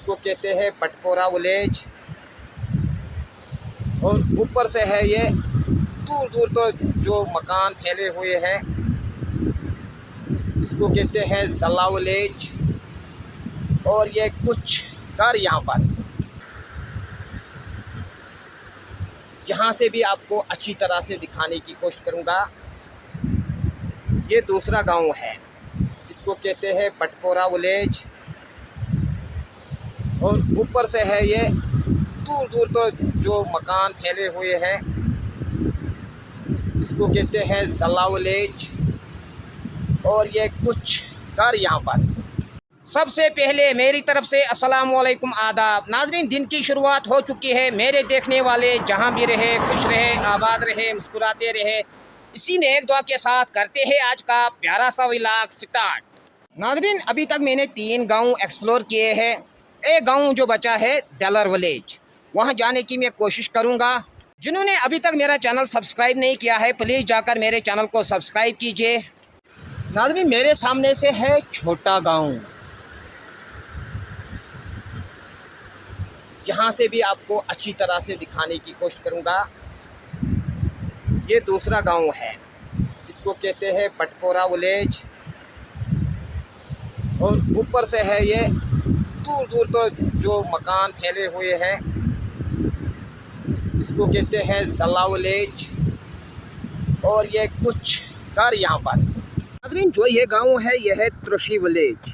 इसको कहते हैं पटपोरा विलेज। और ऊपर से है ये दूर दूर तो जो मकान फैले हुए हैं इसको कहते हैं जला विलेज। और ये कुछ घर यहाँ से भी आपको अच्छी तरह से दिखाने की कोशिश करूँगा। ये दूसरा गांव है, इसको कहते हैं पटपोरा विलेज। और ऊपर से है ये दूर दूर तो जो मकान फैले हुए हैं इसको कहते हैं जला विलेज। और ये कुछ घर यहाँ पर। सबसे पहले मेरी तरफ से अस्सलाम वालेकुम आदाब। नाज़रीन, दिन की शुरुआत हो चुकी है। मेरे देखने वाले जहाँ भी रहे खुश रहे, आबाद रहे, मुस्कुराते रहे, इसी नेक दुआ के साथ करते हैं आज का प्यारा सा व्लॉग स्टार्ट। नाज़रीन, अभी तक मैंने 3 गांव एक्सप्लोर किए हैं। एक गांव जो बचा है डेलर विलेज, वहां जाने की मैं कोशिश करूंगा। जिन्होंने अभी तक मेरा चैनल सब्सक्राइब नहीं किया है प्लीज़ जाकर मेरे चैनल को सब्सक्राइब कीजिए। नाज़रीन, मेरे सामने से है छोटा गांव, यहाँ से भी आपको अच्छी तरह से दिखाने की कोशिश करूँगा। ये दूसरा गांव है, इसको कहते हैं पटपोरा विलेज। और ऊपर से है ये दूर दूर तो जो मकान फैले हुए हैं इसको कहते हैं जला विलेज। और ये कुछ घर यहाँ पर। नाज़रीन, जो ये गांव है ये है त्रुशी विलेज।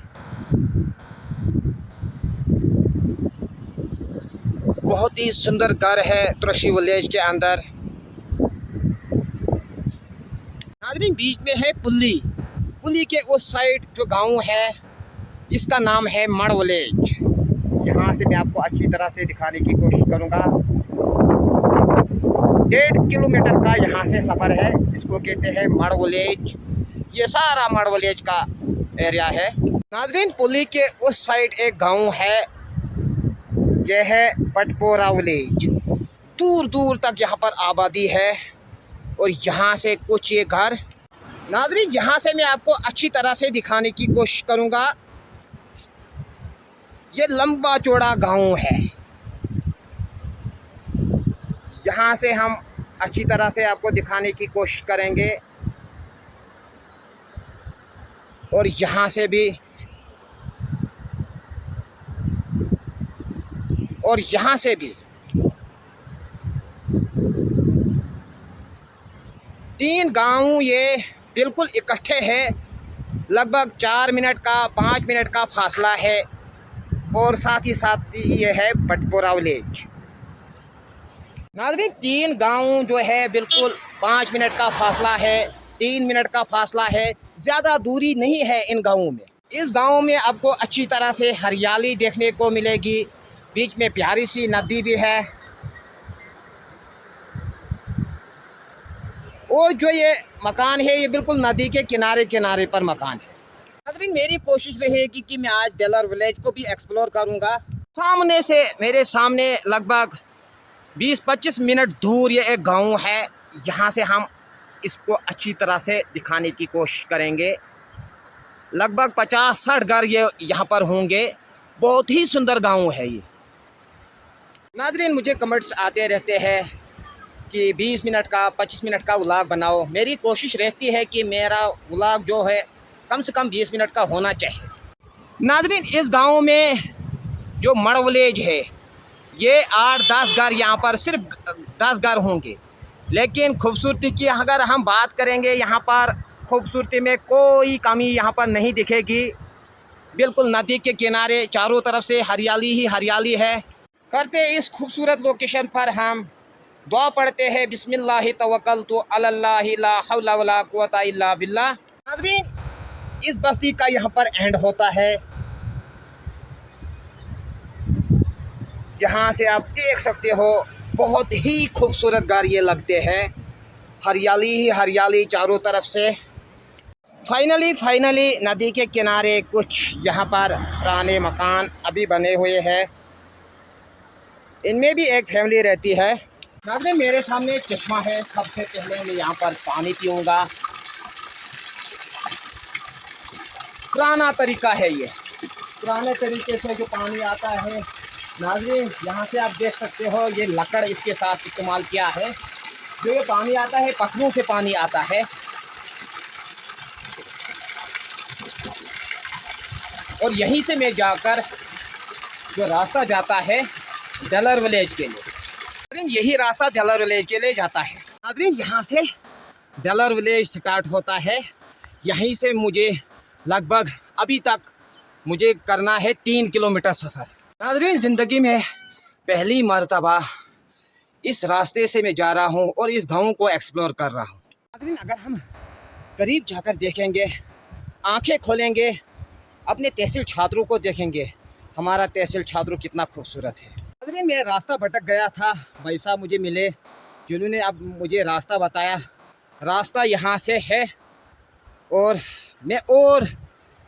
बहुत ही सुंदर घर है त्रुशी विलेज के अंदर। नाज़रीन, बीच में है पुली। पुली के उस साइड जो गांव है इसका नाम है मड़ विलेज। यहाँ से मैं आपको अच्छी तरह से दिखाने की कोशिश करूँगा। 1.5 किलोमीटर का यहाँ से सफ़र है। इसको कहते हैं मड़ विलेज। ये सारा मड़ विलेज का एरिया है। नाज़रीन, पुली के उस साइड एक गांव है, यह है पटपोरा विलेज। दूर दूर तक यहाँ पर आबादी है। और यहाँ से कुछ ये घर। नाज़रीन, यहाँ से मैं आपको अच्छी तरह से दिखाने की कोशिश करूँगा। ये लंबा चौड़ा गांव है, यहाँ से हम अच्छी तरह से आपको दिखाने की कोशिश करेंगे। और यहाँ से भी, और यहाँ से भी 3 गांव ये बिल्कुल इकट्ठे हैं। लगभग 4 मिनट का 5 मिनट का फासला है। और साथ ही ये है पटपोरा विलेज। नाज़रीन, 3 गांव जो है बिल्कुल 5 मिनट का फासला है, 3 मिनट का फासला है, ज़्यादा दूरी नहीं है इन गांवों में। इस गांव में आपको अच्छी तरह से हरियाली देखने को मिलेगी। बीच में प्यारी सी नदी भी है। और जो ये मकान है ये बिल्कुल नदी के किनारे किनारे पर मकान है। नाज़रीन, मेरी कोशिश रहेगी कि मैं आज डेलर विलेज को भी एक्सप्लोर करूंगा। सामने से, मेरे सामने लगभग 20-25 मिनट दूर ये एक गांव है। यहाँ से हम इसको अच्छी तरह से दिखाने की कोशिश करेंगे। लगभग 50-60 घर ये यहाँ पर होंगे। बहुत ही सुंदर गांव है ये। नाज़रीन, मुझे कमेंट्स आते रहते हैं कि 20 मिनट का 25 मिनट का व्लॉग बनाओ। मेरी कोशिश रहती है कि मेरा व्लॉग जो है कम से कम 20 मिनट का होना चाहिए। नाज़रीन, इस गांव में जो मड़ विलेज है ये 8-10 घर, यहाँ पर सिर्फ 10 घर होंगे। लेकिन खूबसूरती की अगर हम बात करेंगे, यहाँ पर खूबसूरती में कोई कमी यहाँ पर नहीं दिखेगी। बिल्कुल नदी के किनारे चारों तरफ से हरियाली ही हरियाली है। करते इस खूबसूरत लोकेशन पर हम दुआ पढ़ते हैं, बिस्मिल्लाहि तवक्कलतु अलल्लाहि ला हौला वला कुव्वता इल्ला बिल्लाह। नाज़रीन, इस बस्ती का यहाँ पर एंड होता है। यहाँ से आप देख सकते हो बहुत ही खूबसूरत घर ये लगते हैं। हरियाली ही हरियाली चारों तरफ से। फाइनली नदी के किनारे कुछ यहाँ पर पुराने मकान अभी बने हुए हैं। इनमें भी एक फैमिली रहती है। नाज़रीन, मेरे सामने एक चश्मा है। सबसे पहले मैं यहाँ पर पानी पीऊँगा। पुराना तरीका है ये। पुराने तरीके से जो पानी आता है। नाज़रीन, यहाँ से आप देख सकते हो ये लकड़ इसके साथ इस्तेमाल किया है। जो ये पानी आता है पत्थरों से पानी आता है, और यहीं से मैं जाकर जो रास्ता जाता है डेलर विलेज के लिए, यही रास्ता डेलर विलेज के लिए जाता है। नाज़रीन, यहाँ से डेलर विलेज स्टार्ट होता है। यहीं से मुझे लगभग अभी तक मुझे करना है 3 किलोमीटर सफ़र। नाज़रीन, ज़िंदगी में पहली मर्तबा इस रास्ते से मैं जा रहा हूँ और इस गांव को एक्सप्लोर कर रहा हूँ। नाज़रीन, अगर हम करीब जाकर देखेंगे, आंखें खोलेंगे, अपने तहसील छात्रों को देखेंगे, हमारा तहसील छात्रों कितना खूबसूरत है। नाज़रीन, मैं रास्ता भटक गया था, भाई साहब मुझे मिले जिन्होंने अब मुझे रास्ता बताया। रास्ता यहाँ से है और मैं और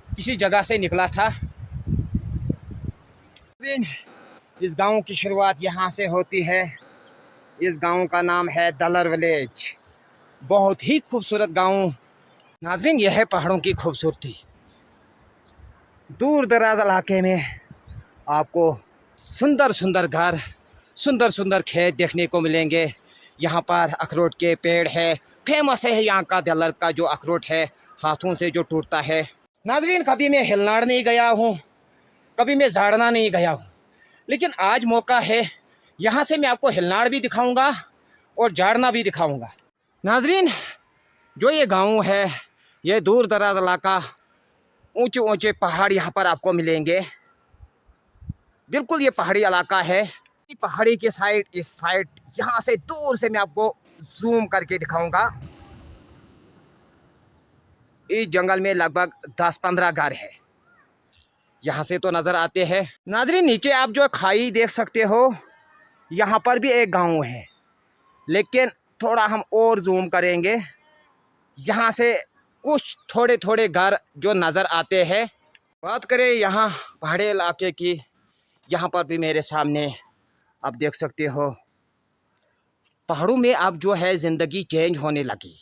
किसी जगह से निकला था। इस गांव की शुरुआत यहाँ से होती है। इस गांव का नाम है डेलर विलेज। बहुत ही खूबसूरत गांव। नाज़रीन, यह है पहाड़ों की खूबसूरती। दूर दराज इलाके में आपको सुंदर सुंदर घर, सुंदर सुंदर खेत देखने को मिलेंगे। यहाँ पर अखरोट के पेड़ है। फेमस है यहाँ का डेलर का जो अखरोट है, हाथों से जो टूटता है। नाज़रीन, कभी मैं हिलनाड़ नहीं गया हूँ, कभी मैं झाड़ना नहीं गया हूँ, लेकिन आज मौका है, यहाँ से मैं आपको हिलनाड़ भी दिखाऊंगा और झाड़ना भी दिखाऊंगा। नाज़रीन, जो ये गांव है, ये दूर दराज इलाका, ऊंचे ऊंचे पहाड़ यहाँ पर आपको मिलेंगे। बिल्कुल ये पहाड़ी इलाका है। पहाड़ी के साइड, इस साइड, यहाँ से दूर से मैं आपको जूम करके दिखाऊंगा। इस जंगल में लगभग 10-15 घर है, यहाँ से तो नज़र आते हैं। नाज़रीन, नीचे आप जो खाई देख सकते हो, यहाँ पर भी एक गांव है, लेकिन थोड़ा हम और जूम करेंगे, यहाँ से कुछ थोड़े थोड़े घर जो नज़र आते हैं। बात करें यहाँ पहाड़ी इलाके की, यहाँ पर भी मेरे सामने आप देख सकते हो, पहाड़ों में अब जो है ज़िंदगी चेंज होने लगी।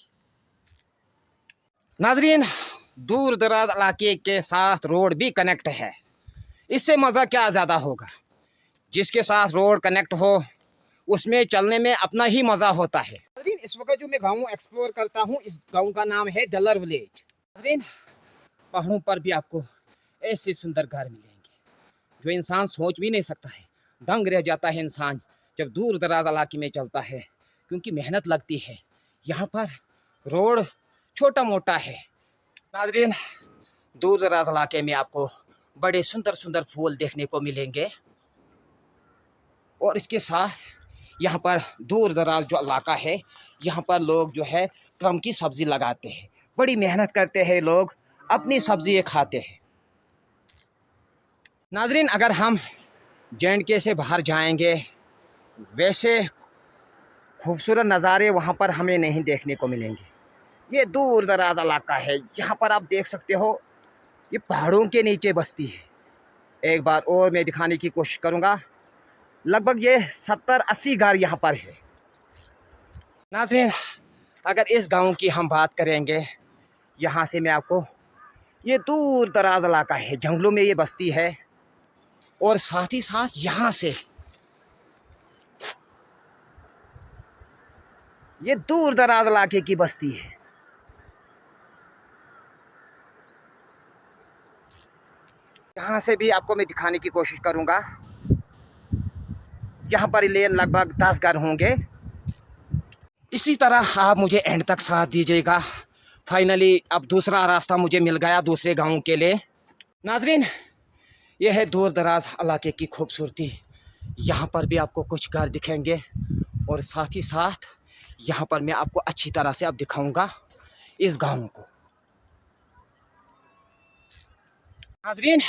नाज़रीन, दूर दराज इलाके के साथ रोड भी कनेक्ट है। इससे मज़ा क्या ज़्यादा होगा। जिसके साथ रोड कनेक्ट हो उसमें चलने में अपना ही मज़ा होता है। नाज़रीन, इस वक्त जो मैं गांव एक्सप्लोर करता हूँ, इस गांव का नाम है डेलर विलेज। नाज़रीन, पहाड़ों पर भी आपको ऐसे सुंदर घर मिलेंगे जो इंसान सोच भी नहीं सकता है। दंग रह जाता है इंसान जब दूर दराज इलाके में चलता है, क्योंकि मेहनत लगती है। यहाँ पर रोड छोटा मोटा है। नाज़रीन, दूर दराज इलाके में आपको बड़े सुंदर सुंदर फूल देखने को मिलेंगे, और इसके साथ यहाँ पर दूर दराज जो इलाका है, यहाँ पर लोग जो है क्रम की सब्ज़ी लगाते हैं। बड़ी मेहनत करते हैं लोग, अपनी सब्ज़ी ये खाते हैं। नाज़रीन, अगर हम J&K से बाहर जाएंगे, वैसे खूबसूरत नज़ारे वहाँ पर हमें नहीं देखने को मिलेंगे। ये दूर दराज इलाका है, यहाँ पर आप देख सकते हो, ये पहाड़ों के नीचे बस्ती है। एक बार और मैं दिखाने की कोशिश करूँगा। लगभग ये 70-80 घर यहाँ पर है। नाज़रीन, अगर इस गांव की हम बात करेंगे, यहाँ से मैं आपको, ये दूर दराज इलाका है, जंगलों में ये बस्ती है, और साथ ही साथ यहाँ से ये दूर दराज इलाके की बस्ती है। यहाँ से भी आपको मैं दिखाने की कोशिश करूँगा। यहाँ पर ले लगभग 10 घर होंगे। इसी तरह आप मुझे एंड तक साथ दीजिएगा। फाइनली अब दूसरा रास्ता मुझे मिल गया दूसरे गांव के लिए। नाज़रीन, यह है दूर दराज इलाके की खूबसूरती। यहाँ पर भी आपको कुछ घर दिखेंगे, और साथ ही साथ यहाँ पर मैं आपको अच्छी तरह से अब दिखाऊंगा इस गांव को। नाज़रीन,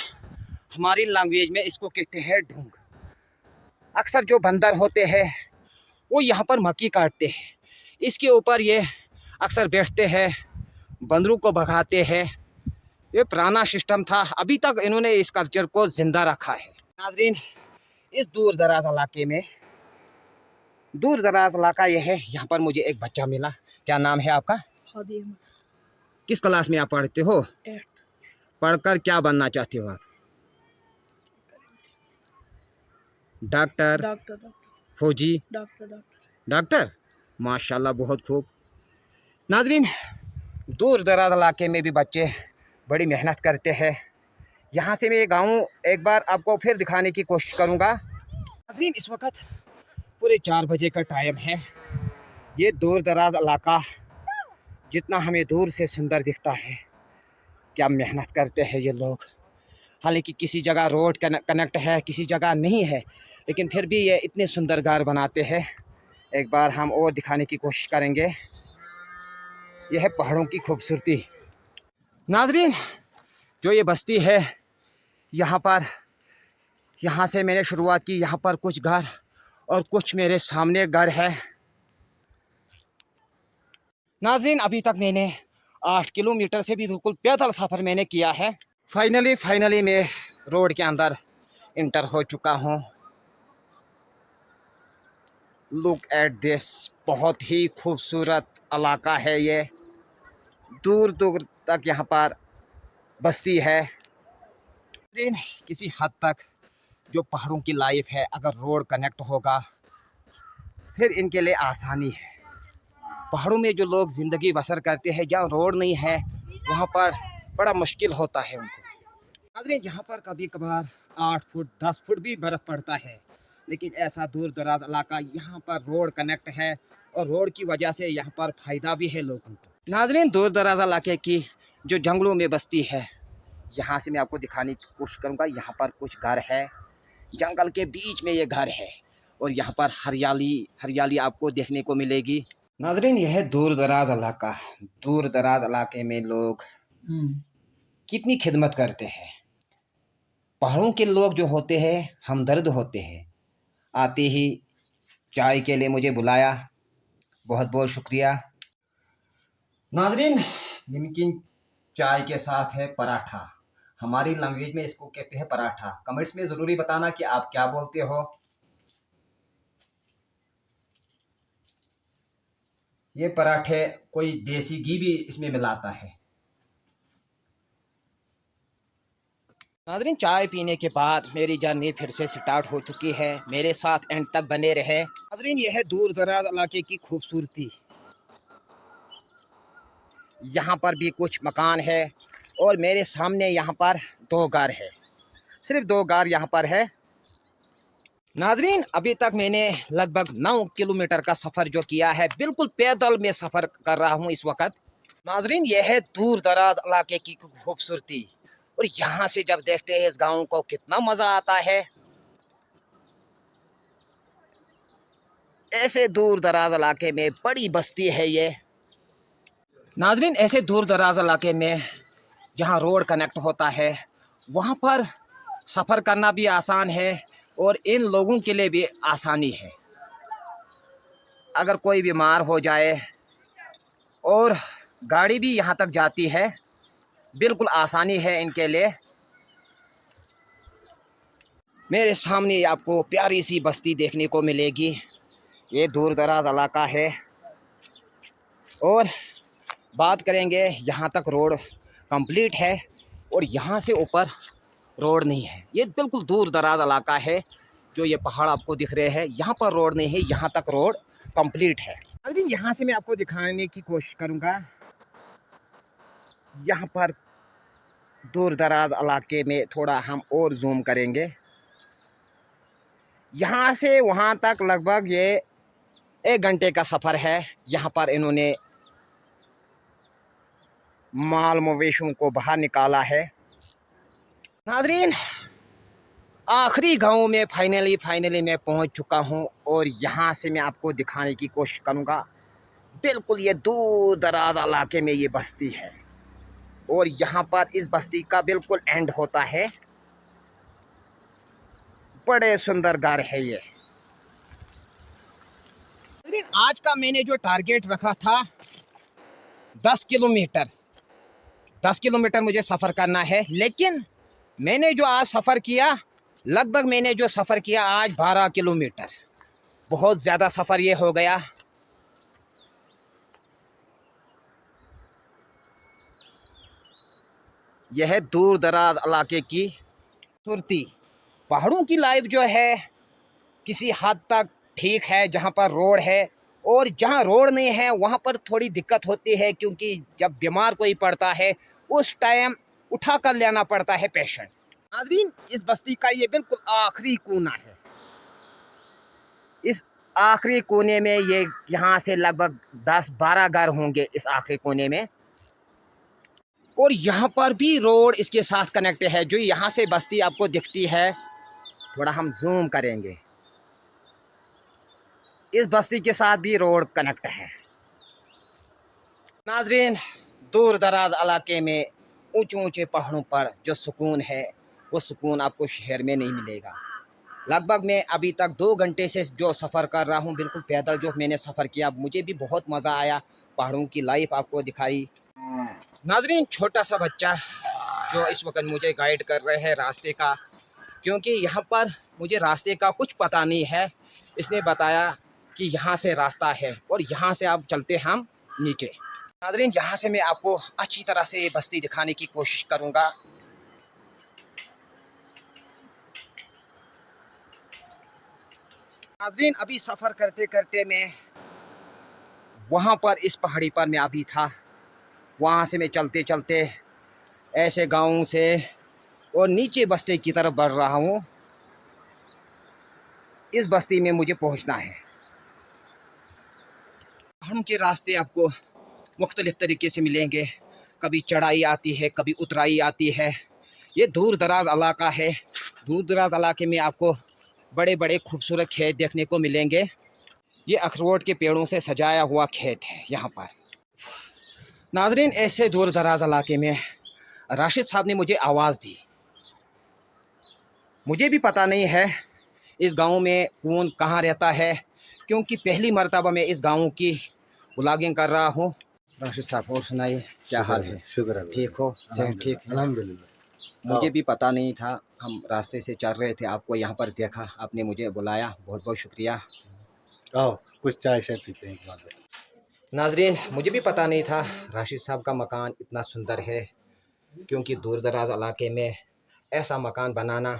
हमारी लैंग्वेज में इसको कहते हैं ढूंग। अक्सर जो बंदर होते हैं वो यहाँ पर मक्की काटते हैं, इसके ऊपर ये अक्सर बैठते हैं, बंदरों को भगाते हैं। ये पुराना सिस्टम था, अभी तक इन्होंने इस कल्चर को ज़िंदा रखा है। नाज़रीन, इस दूर दराज इलाके में, दूर दराज इलाका यह है, यहाँ पर मुझे एक बच्चा मिला। क्या नाम है आपका? किस क्लास में आप पढ़ते हो? 8th। पढ़कर क्या बनना चाहते हो आप? डॉक्टर, डॉक्टर डॉक्टर फौजी, डॉक्टर डॉक्टर डॉक्टर। माशाल्लाह, बहुत खूब। नाजरीन, दूर दराज इलाके में भी बच्चे बड़ी मेहनत करते हैं। यहाँ से मैं गाँव एक बार आपको फिर दिखाने की कोशिश करूँगा। नाजरीन, इस वक्त पूरे 4 बजे का टाइम है। ये दूर दराज इलाका जितना हमें दूर से सुंदर दिखता है, क्या मेहनत करते हैं ये लोग। हालांकि किसी जगह रोड कनेक्ट है, किसी जगह नहीं है, लेकिन फिर भी ये इतने सुंदर घर बनाते हैं। एक बार हम और दिखाने की कोशिश करेंगे। यह है पहाड़ों की खूबसूरती। नाजरीन, जो ये बस्ती है, यहाँ पर, यहाँ से मैंने शुरुआत की। यहाँ पर कुछ घर और कुछ मेरे सामने घर है। नाजरीन, अभी तक मैंने 8 किलोमीटर से भी बिल्कुल पैदल सफ़र मैंने किया है। फाइनली मैं रोड के अंदर इंटर हो चुका हूँ। लुक एट दिस, बहुत ही खूबसूरत इलाका है ये। दूर दूर तक यहाँ पर बस्ती है। लेकिन किसी हद तक जो पहाड़ों की लाइफ है, अगर रोड कनेक्ट होगा फिर इनके लिए आसानी है। पहाड़ों में जो लोग ज़िंदगी बसर करते हैं, जहाँ रोड नहीं है वहाँ पर बड़ा मुश्किल होता है उनको। नाज़रीन, यहाँ पर कभी कभार 8 फुट 10 फुट भी बर्फ़ पड़ता है, लेकिन ऐसा दूर दराज इलाका, यहाँ पर रोड कनेक्ट है और रोड की वजह से यहाँ पर फ़ायदा भी है लोगों को। नाज़रीन, दूर दराज इलाके की जो जंगलों में बस्ती है, यहाँ से मैं आपको दिखाने की कोशिश करूँगा। यहाँ पर कुछ घर है, जंगल के बीच में ये घर है और यहाँ पर हरियाली हरियाली आपको देखने को मिलेगी। नाज़रीन, यह है दूर दराज इलाका। दूर दराज इलाके में लोग कितनी खिदमत करते हैं। पहाड़ों के लोग जो होते हैं हमदर्द होते हैं। आते ही चाय के लिए मुझे बुलाया, बहुत बहुत शुक्रिया। नाज़रीन, नमकीन चाय के साथ है पराठा। हमारी लैंग्वेज में इसको कहते हैं पराठा। कमेंट्स में ज़रूरी बताना कि आप क्या बोलते हो। ये पराठे कोई देसी घी भी इसमें मिलाता है। नाज़रीन, चाय पीने के बाद मेरी जर्नी फिर से स्टार्ट हो चुकी है। मेरे साथ एंड तक बने रहे। नाज़रीन, यह है दूर दराज इलाके की खूबसूरती। यहाँ पर भी कुछ मकान है और मेरे सामने यहाँ पर 2 घर है। सिर्फ 2 घर यहाँ पर है। नाज़रीन, अभी तक मैंने लगभग 9 किलोमीटर का सफ़र जो किया है, बिल्कुल पैदल में सफ़र कर रहा हूँ इस वक्त। नाज़रीन, यह है दूर दराज इलाके की खूबसूरती। और यहाँ से जब देखते हैं इस गाँव को, कितना मज़ा आता है। ऐसे दूर दराज इलाके में बड़ी बस्ती है ये। नाज़रीन, ऐसे दूर दराज इलाके में जहाँ रोड कनेक्ट होता है, वहाँ पर सफ़र करना भी आसान है और इन लोगों के लिए भी आसानी है। अगर कोई बीमार हो जाए और गाड़ी भी यहाँ तक जाती है, बिल्कुल आसानी है इनके लिए। मेरे सामने आपको प्यारी सी बस्ती देखने को मिलेगी। ये दूर दराज इलाका है और बात करेंगे, यहाँ तक रोड कंप्लीट है और यहाँ से ऊपर रोड नहीं है। ये बिल्कुल दूर दराज इलाका है। जो ये पहाड़ आपको दिख रहे हैं, यहाँ पर रोड नहीं है, यहाँ तक रोड कंप्लीट है। अभी यहाँ से मैं आपको दिखाने की कोशिश करूँगा। यहाँ पर दूर दराज इलाके में थोड़ा हम और जूम करेंगे। यहाँ से वहाँ तक लगभग ये 1 घंटे का सफ़र है। यहाँ पर इन्होंने माल मवेशियों को बाहर निकाला है। नाज़रीन, आखिरी गांव में फाइनली मैं पहुंच चुका हूं और यहां से मैं आपको दिखाने की कोशिश करूंगा। बिल्कुल ये दूर दराज इलाके में ये बस्ती है और यहां पर इस बस्ती का बिल्कुल एंड होता है। बड़े सुंदर घर है ये। आज का मैंने जो टारगेट रखा था 10 किलोमीटर, 10 किलोमीटर मुझे सफ़र करना है, लेकिन मैंने जो आज सफ़र किया, लगभग मैंने जो सफ़र किया आज 12 किलोमीटर। बहुत ज़्यादा सफ़र ये हो गया। यह है दूर दराज इलाके की खूबसूरती। पहाड़ों की लाइफ जो है किसी हद तक ठीक है जहाँ पर रोड है, और जहाँ रोड नहीं है वहाँ पर थोड़ी दिक्कत होती है, क्योंकि जब बीमार कोई पड़ता है उस टाइम उठा कर लेना पड़ता है पेशेंट। नाज़रीन, इस बस्ती का ये बिल्कुल आखिरी कोना है। इस आखिरी कोने में ये यहाँ से लगभग 10-12 घर होंगे इस आखिरी कोने में, और यहाँ पर भी रोड इसके साथ कनेक्ट है। जो यहाँ से बस्ती आपको दिखती है, थोड़ा हम जूम करेंगे, इस बस्ती के साथ भी रोड कनेक्ट है। नाजरीन, दूर दराज इलाके में ऊंचे ऊंचे पहाड़ों पर जो सुकून है वो सुकून आपको शहर में नहीं मिलेगा। लगभग मैं अभी तक 2 घंटे से जो सफ़र कर रहा हूँ, बिल्कुल पैदल जो मैंने सफ़र किया, मुझे भी बहुत मज़ा आया। पहाड़ों की लाइफ आपको दिखाई। नाजरीन, छोटा सा बच्चा जो इस वक्त मुझे गाइड कर रहे हैं रास्ते का, क्योंकि यहाँ पर मुझे रास्ते का कुछ पता नहीं है। इसने बताया कि यहाँ से रास्ता है और यहाँ से आप चलते हम नीचे। नाज़रीन, यहाँ से मैं आपको अच्छी तरह से ये बस्ती दिखाने की कोशिश करूँगा। नाज़रीन, अभी सफ़र करते करते मैं वहाँ पर इस पहाड़ी पर मैं अभी था, वहाँ से मैं चलते चलते ऐसे गाँव से और नीचे बस्ती की तरफ बढ़ रहा हूँ। इस बस्ती में मुझे पहुँचना है। हम के रास्ते आपको मुख्तलिफ़ तरीके से मिलेंगे, कभी चढ़ाई आती है, कभी उतराई आती है। ये दूर दराज इलाका है। दूर दराज इलाके में आपको बड़े बड़े खूबसूरत खेत देखने को मिलेंगे। ये अखरोट के पेड़ों से सजाया हुआ खेत है यहाँ पर। नाजरीन, ऐसे दूर दराज इलाके में राशिद साहब ने मुझे आवाज़ दी। मुझे भी पता नहीं है इस गांव में कौन कहाँ रहता है, क्योंकि पहली मर्तबा मैं इस गांव की व्लॉगिंग कर रहा हूँ। राशिद साहब, और सुनाइए, क्या हाल है? शुक्र है। ठीक हो? सेहत ठीक है? अल्हम्दुलिल्लाह। मुझे भी पता नहीं था, हम रास्ते से चल रहे थे, आपको यहाँ पर देखा, आपने मुझे बुलाया, बहुत बहुत शुक्रिया। आओ कुछ चाय शाय पीते हैं एक बार। नाजरीन, मुझे भी पता नहीं था राशिद साहब का मकान इतना सुंदर है, क्योंकि दूर दराज इलाके में ऐसा मकान बनाना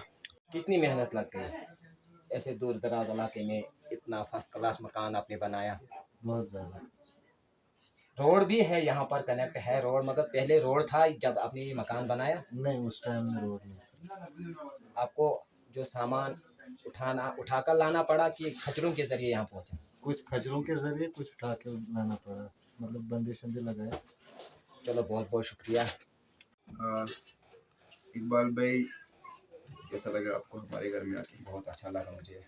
कितनी मेहनत लग गई। ऐसे दूर दराज इलाके में इतना फर्स्ट क्लास मकान आपने बनाया। बहुत ज़्यादा। रोड भी है यहाँ पर, कनेक्ट है रोड, मगर पहले रोड था जब आपने ये मकान बनाया? नहीं, उस टाइम में रोड नहीं। आपको जो सामान उठाकर लाना पड़ा कि खच्चरों के जरिए यहाँ पहुँचा? कुछ खजरों के जरिए, कुछ उठा के लाना पड़ा, मतलब बंदे शंदे लगाए। चलो, बहुत बहुत शुक्रिया। इकबाल भाई, कैसा लगा आपको हमारे घर में आके? बहुत अच्छा लगा मुझे।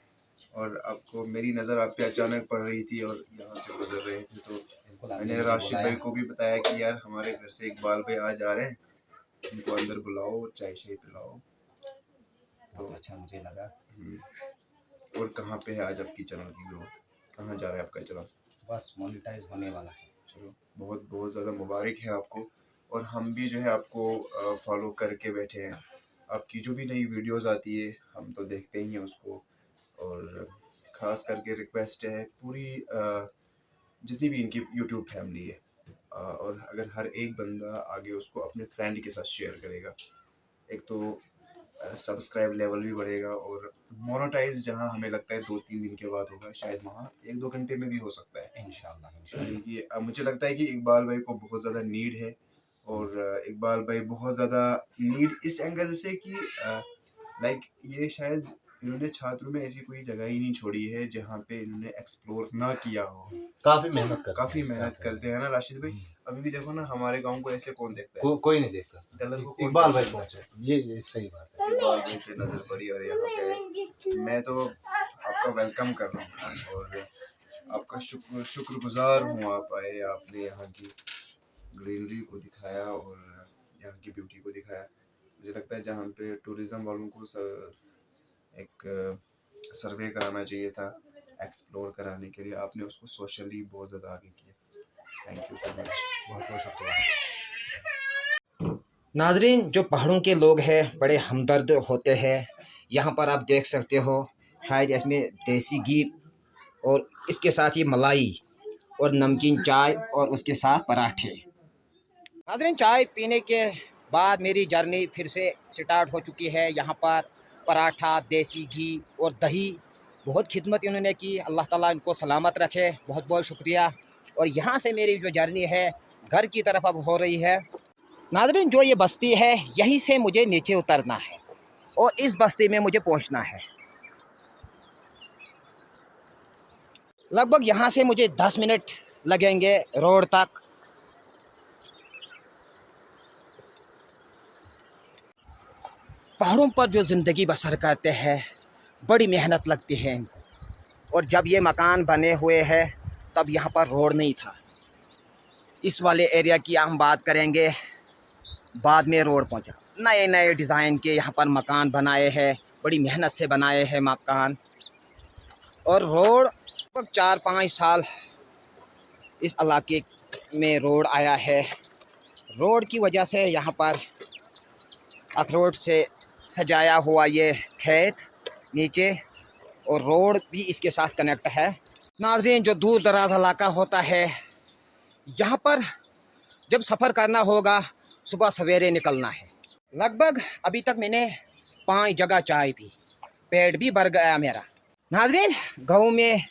और आपको मेरी नज़र आप पे अचानक पड़ रही थी और यहाँ से गुजर रहे थे, तो मैंने राशिद भाई को भी बताया कि यार हमारे घर से इकबाल भाई आज आ रहे हैं, उनको अंदर बुलाओ और चाय शाय पिलाओ। बहुत अच्छा मुझे लगा। और कहाँ पे है आज आपकी चैनल की ग्रोथ? कहाँ जा रहा है आपका चैनल? बस मोनेटाइज होने वाला है। चलो, बहुत बहुत ज़्यादा मुबारक है आपको। और हम भी जो है आपको फॉलो करके बैठे हैं। आपकी जो भी नई वीडियोस आती है हम तो देखते ही हैं उसको। और ख़ास करके रिक्वेस्ट है पूरी जितनी भी इनकी यूट्यूब फैमिली है, और अगर हर एक बंदा आगे उसको अपने फ्रेंड के साथ शेयर करेगा, एक तो सब्सक्राइब लेवल भी बढ़ेगा, और मोनेटाइज जहां हमें लगता है 2-3 दिन के बाद होगा, शायद वहां 1-2 घंटे में भी हो सकता है इंशाल्लाह। क्योंकि मुझे लगता है कि इकबाल भाई को बहुत ज़्यादा नीड है। और इकबाल भाई बहुत ज़्यादा नीड इस एंगल से कि लाइक ये शायद इन्होंने छात्रों में ऐसी कोई जगह ही नहीं छोड़ी है जहाँ पे इन्होंने एक्सप्लोर ना किया हो। काफी मेहनत करते हैं ना राशिद भाई? अभी भी देखो ना, हमारे गांव को ऐसे कौन देखता है? कोई नहीं देखता। दलर को कौन इकबाल भाई देखता है? पहुंचे, ये सही बात है। इकबाल भाई पे नजर पड़ी और यहाँ पे मैं तो आपका वेलकम कर रहा हूँ और आपका शुक्रगुजार हूँ। आप आए, आपने यहाँ की ग्रीनरी को दिखाया और यहाँ की ब्यूटी को दिखाया। मुझे लगता है जहाँ पे टूरिज़्म वालों को एक सर्वे कराना चाहिए था एक्सप्लोर कराने के लिए, आपने उसको सोशली बहुत ज़्यादा आगे किया। थैंक यू सो मच, बहुत बहुत शुक्रिया। नाजरीन, जो पहाड़ों के लोग हैं बड़े हमदर्द होते हैं। यहाँ पर आप देख सकते हो, शायद इसमें देसी घी और इसके साथ ही मलाई और नमकीन चाय और उसके साथ पराठे। नाजरीन, चाय पीने के बाद मेरी जर्नी फिर से स्टार्ट हो चुकी है। यहाँ पर पराठा, देसी घी और दही बहुत खिदमत इन्होंने की, अल्लाह ताला इनको सलामत रखे, बहुत बहुत शुक्रिया। और यहाँ से मेरी जो जर्नी है घर की तरफ अब हो रही है। नाज़रीन, जो ये बस्ती है यहीं से मुझे नीचे उतरना है और इस बस्ती में मुझे पहुँचना है। लगभग यहाँ से मुझे 10 मिनट लगेंगे रोड तक। पहाड़ों पर जो ज़िंदगी बसर करते हैं बड़ी मेहनत लगती है इनको। और जब ये मकान बने हुए हैं तब यहाँ पर रोड नहीं था। इस वाले एरिया की हम बात करेंगे, बाद में रोड पहुँचा। नए नए डिज़ाइन के यहाँ पर मकान बनाए हैं, बड़ी मेहनत से बनाए हैं मकान। और रोड लगभग 4-5 साल इस इलाके में रोड आया है। रोड की वजह से यहाँ पर अखरोट से सजाया हुआ ये खेत नीचे, और रोड भी इसके साथ कनेक्ट है। नाज़रीन, जो दूर दराज इलाका होता है यहाँ पर जब सफ़र करना होगा सुबह सवेरे निकलना है। लगभग अभी तक मैंने 5 जगह चाय पी, पेट भी भर गया मेरा। नाज़रीन, गाँव में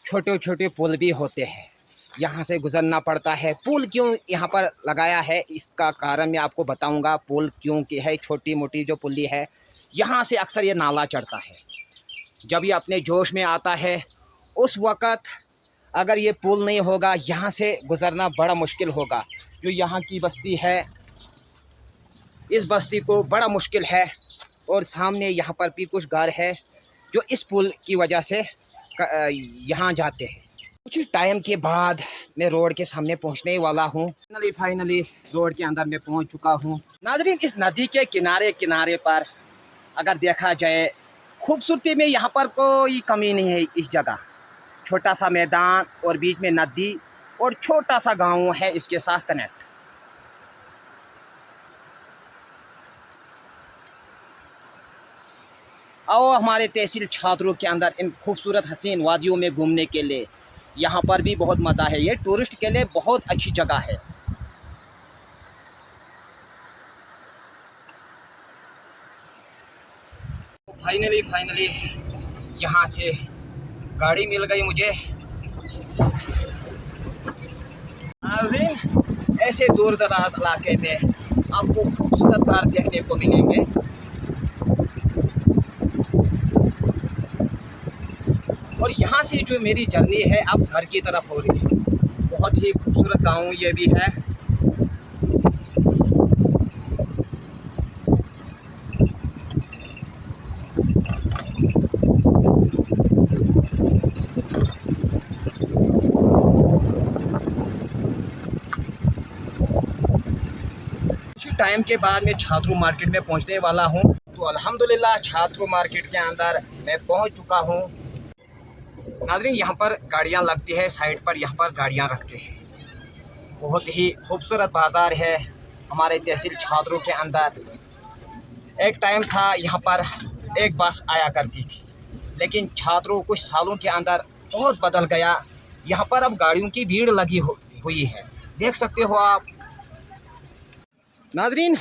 छोटे छोटे पुल भी होते हैं, यहाँ से गुज़रना पड़ता है। पुल क्यों यहाँ पर लगाया है इसका कारण मैं आपको बताऊंगा। पुल क्यों की है, छोटी मोटी जो पुली है यहाँ से अक्सर ये नाला चढ़ता है। जब ये अपने जोश में आता है उस वक़्त अगर ये पुल नहीं होगा यहाँ से गुज़रना बड़ा मुश्किल होगा। जो यहाँ की बस्ती है इस बस्ती को बड़ा मुश्किल है। और सामने यहाँ पर भी कुछ घर है जो इस पुल की वजह से यहाँ जाते हैं। कुछ टाइम के बाद मैं रोड के सामने पहुँचने वाला हूँ। फाइनली रोड के अंदर मैं पहुँच चुका हूँ। नाज़रीन, इस नदी के किनारे किनारे पर अगर देखा जाए खूबसूरती में यहाँ पर कोई कमी नहीं है। इस जगह छोटा सा मैदान और बीच में नदी और छोटा सा गांव है इसके साथ कनेक्ट। आओ हमारे तहसील छात्रों के अंदर इन खूबसूरत हसीन वादियों में घूमने के लिए। यहाँ पर भी बहुत मज़ा है, ये टूरिस्ट के लिए बहुत अच्छी जगह है। फाइनली यहाँ से गाड़ी मिल गई मुझे। नाज़रीन, ऐसे दूर दराज इलाके में आपको खूबसूरत घर देखने को मिलेंगे। और यहाँ से जो मेरी जर्नी है अब घर की तरफ हो रही है। बहुत ही खूबसूरत गांव ये भी है। टाइम के बाद मैं छात्रों मार्केट में पहुंचने वाला हूं। तो अल्हम्दुलिल्लाह छात्रों मार्केट के अंदर मैं पहुंच चुका हूं। नाज़रीन, यहाँ पर गाड़ियाँ लगती है, साइड पर यहाँ पर गाड़ियाँ रखते हैं। बहुत ही खूबसूरत बाज़ार है हमारे तहसील छात्रों के अंदर। एक टाइम था यहाँ पर एक बस आया करती थी, लेकिन छात्रों कुछ सालों के अंदर बहुत बदल गया। यहाँ पर अब गाड़ियों की भीड़ लगी हुई है, देख सकते हो आप। नाज़रीन,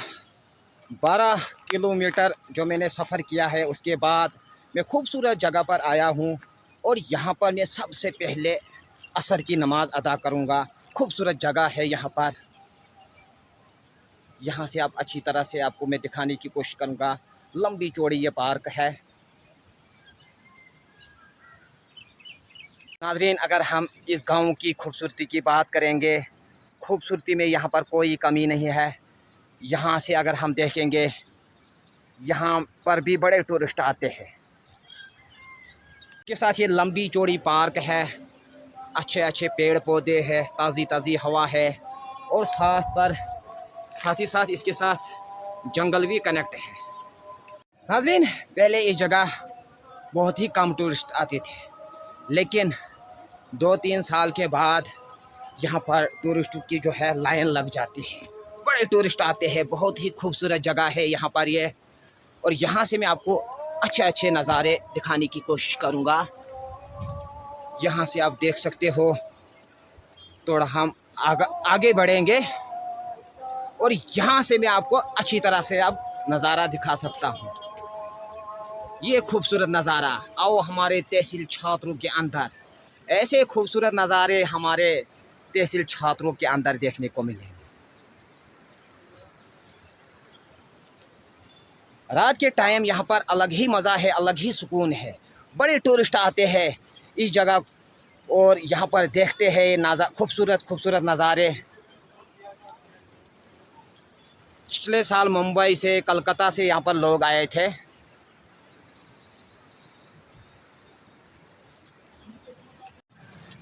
12 किलोमीटर जो मैंने सफ़र किया है उसके बाद मैं खूबसूरत जगह पर आया हूँ। और यहाँ पर मैं सबसे पहले असर की नमाज़ अदा करूँगा। खूबसूरत जगह है यहाँ पर। यहाँ से आप अच्छी तरह से आपको मैं दिखाने की कोशिश करूँगा। लंबी चौड़ी ये पार्क है। नाज़रीन, अगर हम इस गांव की खूबसूरती की बात करेंगे, खूबसूरती में यहाँ पर कोई कमी नहीं है। यहाँ से अगर हम देखेंगे यहाँ पर भी बड़े टूरिस्ट आते हैं। के साथ ये लंबी चौड़ी पार्क है, अच्छे अच्छे पेड़ पौधे हैं, ताज़ी ताज़ी हवा है। और साथ ही साथ इसके साथ जंगल भी कनेक्ट है। नाज़रीन, पहले इस जगह बहुत ही कम टूरिस्ट आते थे, लेकिन 2-3 साल के बाद यहाँ पर टूरिस्ट की जो है लाइन लग जाती है। बड़े टूरिस्ट आते हैं। बहुत ही खूबसूरत जगह है यहाँ पर ये। और यहाँ से मैं आपको अच्छे अच्छे नज़ारे दिखाने की कोशिश करूँगा। यहाँ से आप देख सकते हो। थोड़ा हम आगे बढ़ेंगे और यहाँ से मैं आपको अच्छी तरह से अब नज़ारा दिखा सकता हूँ। ये खूबसूरत नज़ारा, आओ हमारे तहसील छात्रों के अंदर ऐसे खूबसूरत नज़ारे हमारे तहसील छात्रों के अंदर देखने को मिलेंगे। रात के टाइम यहाँ पर अलग ही मज़ा है, अलग ही सुकून है। बड़े टूरिस्ट आते हैं इस जगह और यहाँ पर देखते हैं खूबसूरत खूबसूरत नज़ारे। पिछले साल मुंबई से, कलकत्ता से यहाँ पर लोग आए थे।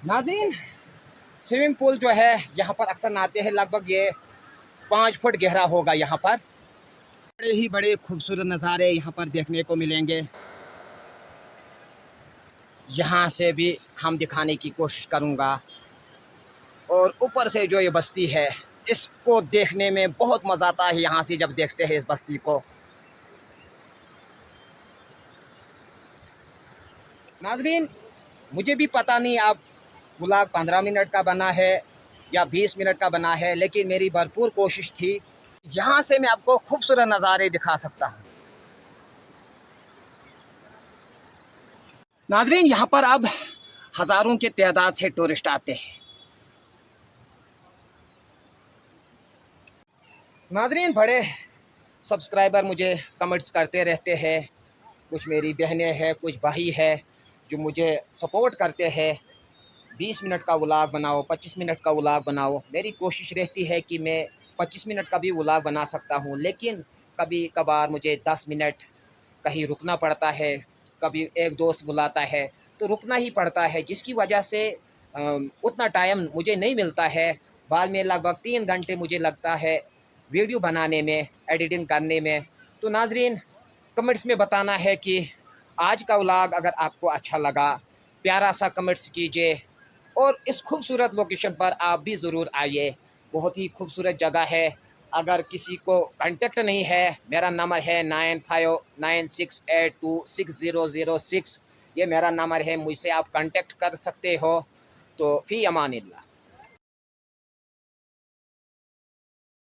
नाज़रीन, स्विमिंग पूल जो है यहाँ पर अक्सर नहाते हैं, लगभग ये 5 फुट गहरा होगा। यहाँ पर बड़े ही बड़े खूबसूरत नज़ारे यहाँ पर देखने को मिलेंगे। यहाँ से भी हम दिखाने की कोशिश करूँगा। और ऊपर से जो ये बस्ती है, इसको देखने में बहुत मज़ा आता है यहाँ से जब देखते हैं इस बस्ती को। नाज़रीन, मुझे भी पता नहीं अब व्लॉग 15 मिनट का बना है या 20 मिनट का बना है, लेकिन मेरी भरपूर कोशिश थी यहाँ से मैं आपको खूबसूरत नज़ारे दिखा सकता हूँ। नाज़रीन, यहाँ पर अब हज़ारों के तादाद से टूरिस्ट आते हैं। नाज़रीन, बड़े सब्सक्राइबर मुझे कमेंट्स करते रहते हैं। कुछ मेरी बहनें हैं, कुछ भाई है जो मुझे सपोर्ट करते हैं। 20 मिनट का व्लॉग बनाओ, 25 मिनट का व्लॉग बनाओ। मेरी कोशिश रहती है कि मैं 25 मिनट का भी व्लॉग बना सकता हूँ, लेकिन कभी कभार मुझे 10 मिनट कहीं रुकना पड़ता है। कभी एक दोस्त बुलाता है तो रुकना ही पड़ता है, जिसकी वजह से उतना टाइम मुझे नहीं मिलता है। बाद में लगभग 3 घंटे मुझे लगता है वीडियो बनाने में, एडिटिंग करने में। तो नाज़रीन, कमेंट्स में बताना है कि आज का व्लॉग अगर आपको अच्छा लगा, प्यारा सा कमेंट्स कीजिए। और इस खूबसूरत लोकेशन पर आप भी ज़रूर आइए, बहुत ही खूबसूरत जगह है। अगर किसी को कांटेक्ट नहीं है, मेरा नंबर है 9596826006। ये मेरा नंबर है, मुझसे आप कांटेक्ट कर सकते हो। तो फ़ी अमानिल्लाह।